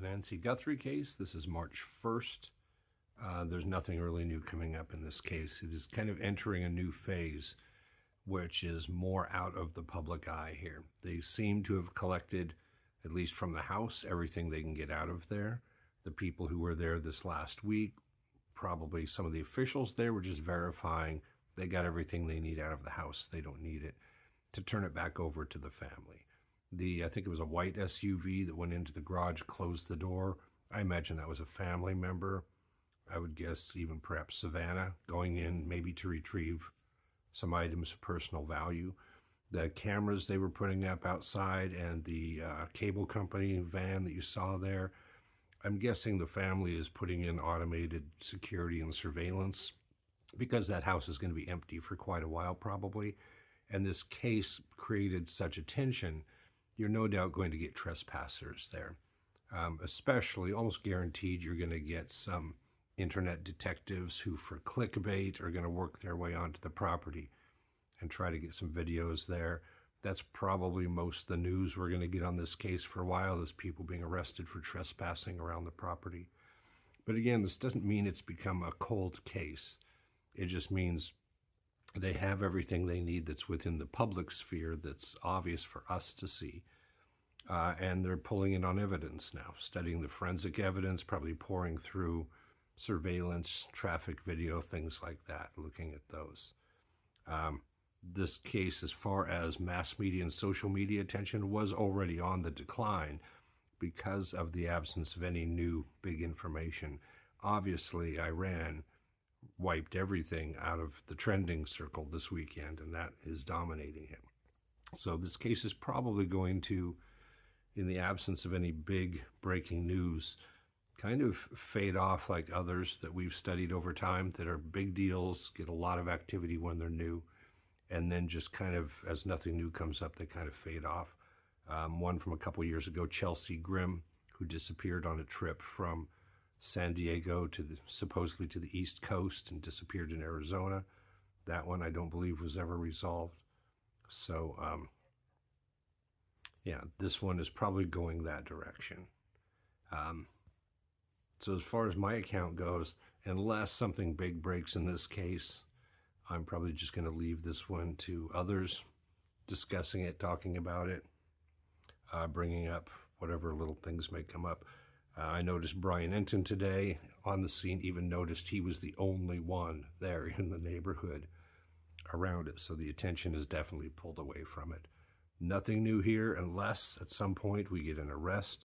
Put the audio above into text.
Nancy Guthrie case. This is March 1st. There's nothing really new coming up in this case. It is kind of entering a new phase, which is more out of the public eye here. They seem to have collected, at least from the house, everything they can get out of there. The people who were there this last week, probably some of the officials there, were just verifying they got everything they need out of the house. They don't need it, to turn it back over to the family. I think it was a white SUV that went into the garage, closed the door. I imagine that was a family member. I would guess even perhaps Savannah going in maybe to retrieve some items of personal value. The cameras they were putting up outside and the cable company van that you saw there, I'm guessing the family is putting in automated security and surveillance because that house is going to be empty for quite a while probably. And this case created such attention, you're no doubt going to get trespassers there. Especially, almost guaranteed, you're going to get some internet detectives who, for clickbait, are going to work their way onto the property and try to get some videos there. That's probably most of the news we're going to get on this case for a while, is people being arrested for trespassing around the property. But again, this doesn't mean it's become a cold case. It just means they have everything they need that's within the public sphere that's obvious for us to see. And they're pulling it on evidence now, studying the forensic evidence, probably pouring through surveillance, traffic video, things like that, looking at those. This case, as far as mass media and social media attention, was already on the decline because of the absence of any new big information. Obviously, Iran wiped everything out of the trending circle this weekend, and that is dominating it. So this case is probably going to, in the absence of any big breaking news, kind of fade off like others that we've studied over time that are big deals, get a lot of activity when they're new, and then just kind of, as nothing new comes up, they kind of fade off. One from a couple years ago, Chelsea Grim, who disappeared on a trip from San Diego to supposedly to the East Coast and disappeared in Arizona. That one I don't believe was ever resolved. So, yeah, this one is probably going that direction. So as far as my account goes, unless something big breaks in this case, I'm probably just going to leave this one to others discussing it, talking about it, bringing up whatever little things may come up. I noticed Brian Enton today on the scene, even noticed he was the only one there in the neighborhood around it. So the attention is definitely pulled away from it. Nothing new here unless at some point we get an arrest